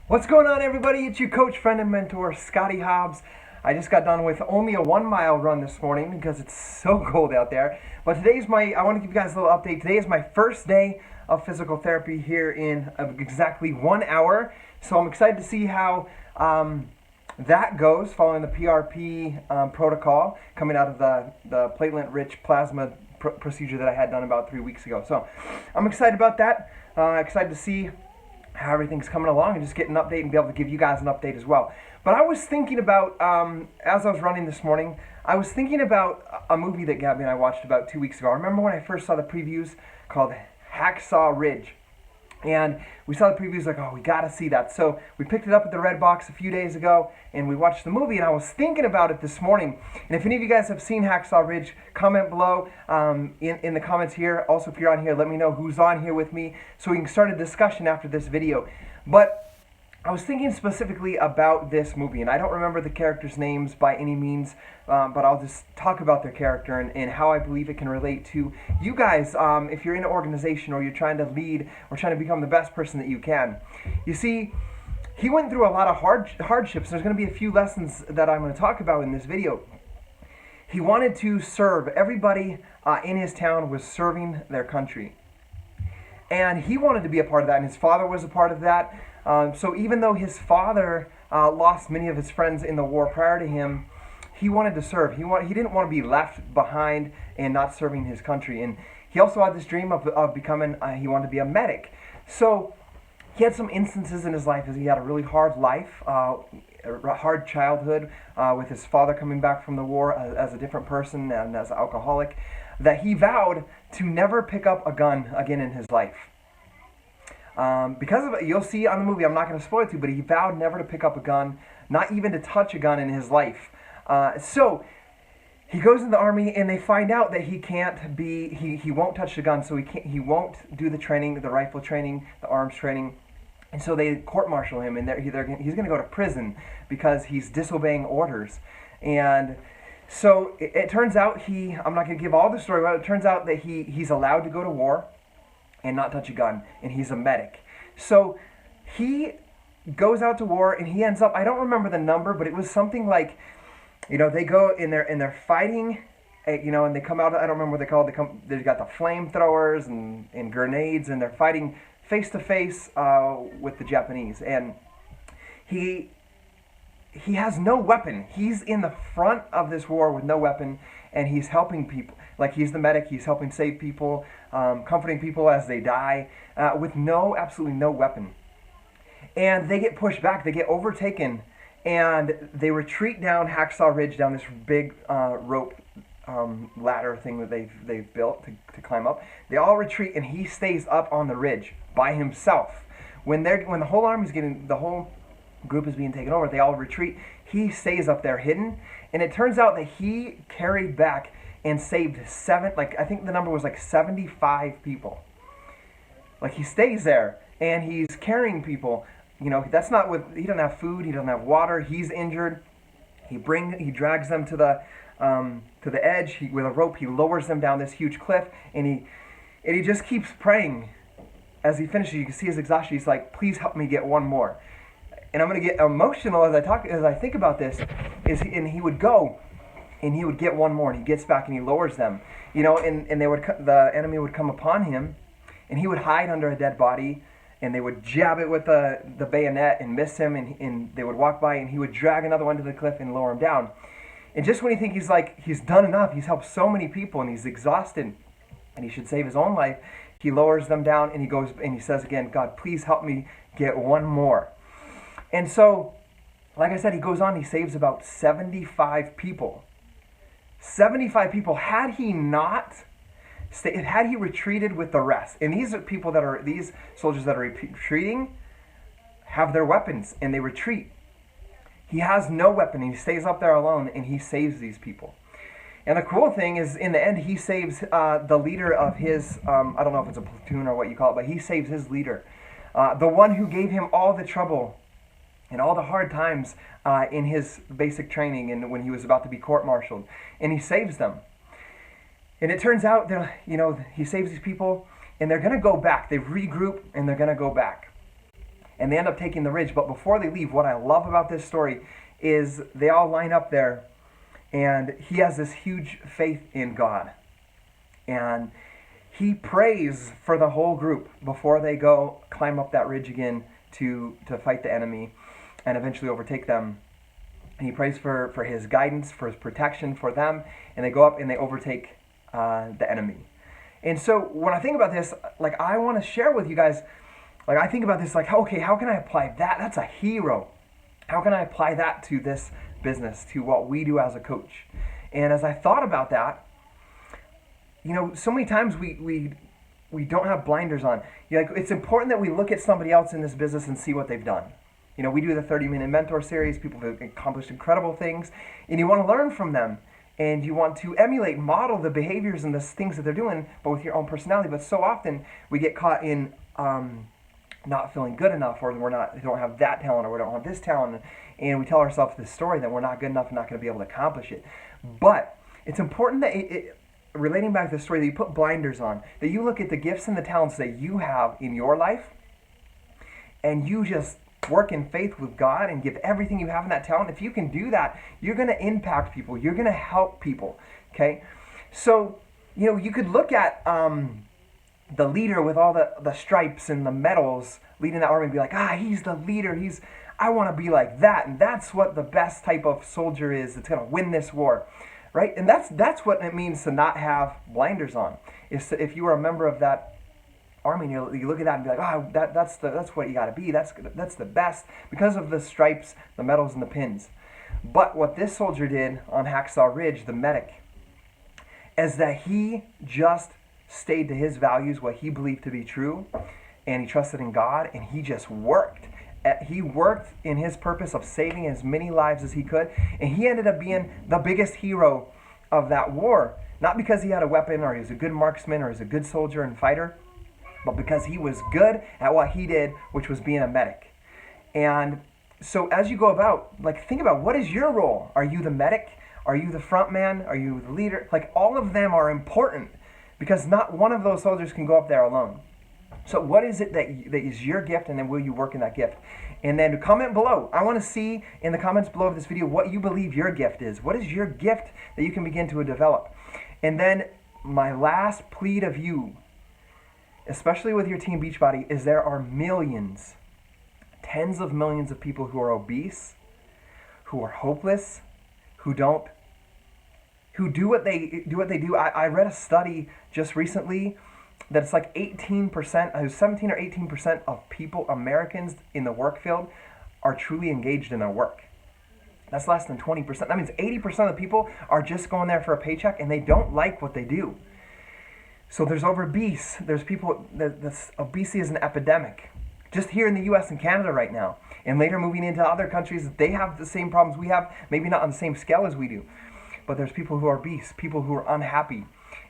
What's going on, everybody? It's your coach, friend, and mentor, Scotty Hobbs. I just got done with only a 1 mile run this morning because it's so cold out there. But I want to give you guys a little update. Today is my first day of physical therapy here in exactly 1 hour. So I'm excited to see how that goes following the PRP protocol coming out of the platelet-rich plasma procedure that I had done about 3 weeks ago. So I'm excited about that. Excited to see how everything's coming along and just get an update and be able to give you guys an update as well. But I was thinking about, as I was running this morning, I was thinking about a movie that Gabby and I watched about 2 weeks ago. I remember when I first saw the previews called Hacksaw Ridge. And we saw the previews like, oh, we gotta see that. So we picked it up at the Red Box a few days ago and we watched the movie, and I was thinking about it this morning. And if any of you guys have seen Hacksaw Ridge, comment below in the comments here. Also, if you're on here, let me know who's on here with me so we can start a discussion after this video. But I was thinking specifically about this movie, and I don't remember the characters' names by any means, but I'll just talk about their character and how I believe it can relate to you guys if you're in an organization or you're trying to lead or trying to become the best person that you can. You see, he went through a lot of hardships. There's going to be a few lessons that I'm going to talk about in this video. He wanted to serve. Everybody in his town was serving their country. And he wanted to be a part of that, and his father was a part of that. So even though his father lost many of his friends in the war prior to him, he wanted to serve. He didn't want to be left behind and not serving his country. And he also had this dream of becoming, he wanted to be a medic. So he had some instances in his life as he had a really hard life, a hard childhood with his father coming back from the war as a different person and as an alcoholic, that he vowed to never pick up a gun again in his life. Because of it, you'll see on the movie, I'm not going to spoil it to you, but he vowed never to pick up a gun, not even to touch a gun in his life. So he goes in the army, and they find out that he won't touch the gun, so he won't do the training, the rifle training, the arms training. And so they court-martial him, and he's going to go to prison because he's disobeying orders. And so it turns out I'm not going to give all the story, but it turns out that he's allowed to go to war and not touch a gun, and he's a medic. So he goes out to war, and he ends up, I don't remember the number, but it was something like, they go and they're fighting, and they come out, I don't remember what they call it, they've got the flamethrowers and grenades, and they're fighting face to face with the Japanese, and he has no weapon. He's in the front of this war with no weapon, and he's helping people. Like, he's the medic, he's helping save people, comforting people as they die, with absolutely no weapon. And they get pushed back, they get overtaken, and they retreat down Hacksaw Ridge, down this big rope ladder thing that they've built to climb up. They all retreat, and he stays up on the ridge by himself. When the whole group is being taken over, they all retreat. He stays up there hidden, and it turns out that he carried back and saved I think the number was like 75 people. Like, he stays there and he's carrying people. That's not he doesn't have food, he doesn't have water, he's injured. He drags them to the edge. With a rope, he lowers them down this huge cliff, and he just keeps praying. As he finishes, you can see his exhaustion. He's like, please help me get one more. And I'm going to get emotional as I think about this. And he would go, and he would get one more, and he gets back and he lowers them. And the enemy would come upon him, and he would hide under a dead body, and they would jab it with the bayonet and miss him, and they would walk by, and he would drag another one to the cliff and lower him down. And just when you think he's done enough, he's helped so many people, and he's exhausted, and he should save his own life, he lowers them down, and he goes and he says again, God, please help me get one more. And so, like I said, he goes on, he saves about 75 people. 75 people. Had he retreated with the rest, and these soldiers that are retreating have their weapons, and they retreat. He has no weapon, and he stays up there alone, and he saves these people. And the cool thing is, in the end, he saves the leader of his, I don't know if it's a platoon or what you call it, but he saves his leader. The one who gave him all the trouble and all the hard times in his basic training and when he was about to be court-martialed. And he saves them. And it turns out that, he saves these people, and they're going to go back. They regroup, and they're going to go back. and they end up taking the ridge. But before they leave, what I love about this story is they all line up there, and he has this huge faith in God. And he prays for the whole group before they go climb up that ridge again to fight the enemy and eventually overtake them. And he prays for his guidance, for his protection for them, and they go up and they overtake the enemy. And so when I think about this, like, I want to share with you guys, like, I think about this like, okay, how can I apply that? That's a hero. How can I apply that to this business, to what we do as a coach? And as I thought about that, you know, so many times we don't have blinders on. Like, it's important that we look at somebody else in this business and see what they've done. You know, we do the 30-minute mentor series. People have accomplished incredible things, and you want to learn from them, and you want to emulate, model the behaviors and the things that they're doing, but with your own personality. But so often we get caught in not feeling good enough, or we don't have that talent, or we don't have this talent, and we tell ourselves this story that we're not good enough and not going to be able to accomplish it. But it's important that relating back to the story, that you put blinders on, that you look at the gifts and the talents that you have in your life, and you just work in faith with God and give everything you have in that talent. If you can do that, you're going to impact people. You're going to help people. Okay? So, you know, you could look at the leader with all the stripes and the medals leading that army and be like, he's the leader. I want to be like that. And that's what the best type of soldier is that's going to win this war. Right? And that's what it means to not have blinders on. If you were a member of that army, and you look at that and be like, that's what you got to be. That's the best because of the stripes, the medals, and the pins. But what this soldier did on Hacksaw Ridge, the medic, is that he just stayed to his values, what he believed to be true, and he trusted in God, and he just worked. He worked in his purpose of saving as many lives as he could, and he ended up being the biggest hero of that war. Not because he had a weapon, or he was a good marksman, or he was a good soldier and fighter, but because he was good at what he did, which was being a medic. And so as you go about, like, think about, what is your role? Are you the medic? Are you the front man? Are you the leader? Like, all of them are important, because not one of those soldiers can go up there alone. So what is it that is your gift, and then will you work in that gift? And then comment below. I want to see in the comments below of this video what you believe your gift is. What is your gift that you can begin to develop? And then my last plea of you, especially with your Team Beachbody, is there are millions, tens of millions of people who are obese, who are hopeless, who do what they do. I read a study just recently that it's like 18%, 17 or 18% of people, Americans in the work field, are truly engaged in their work. That's less than 20%. That means 80% of the people are just going there for a paycheck, and they don't like what they do. So there's obese. There's people, obesity is an epidemic. Just here in the US and Canada right now. And later moving into other countries, they have the same problems we have, maybe not on the same scale as we do. But there's people who are obese, people who are unhappy.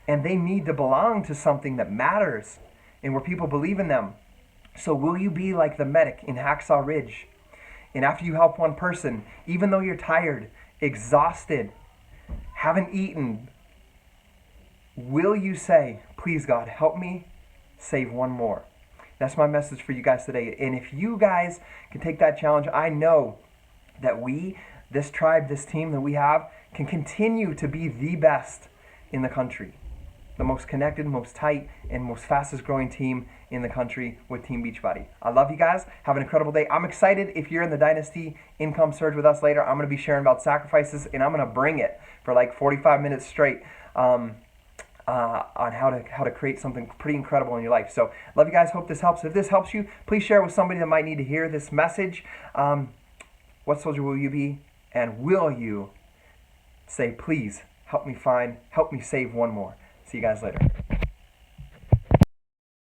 And they need to belong to something that matters and where people believe in them. So will you be like the medic in Hacksaw Ridge? And after you help one person, even though you're tired, exhausted, haven't eaten, will you say, please God, help me save one more? That's my message for you guys today. And if you guys can take that challenge, I know that we, this tribe, this team that we have, can continue to be the best in the country. The most connected, most tight, and most fastest growing team in the country with Team Beachbody. I love you guys. Have an incredible day. I'm excited if you're in the Dynasty Income Surge with us later. I'm going to be sharing about sacrifices, and I'm going to bring it for like 45 minutes straight on how to create something pretty incredible in your life. So love you guys. Hope this helps. If this helps you, please share with somebody that might need to hear this message. What soldier will you be? And will you say, please help me save one more? See you guys later.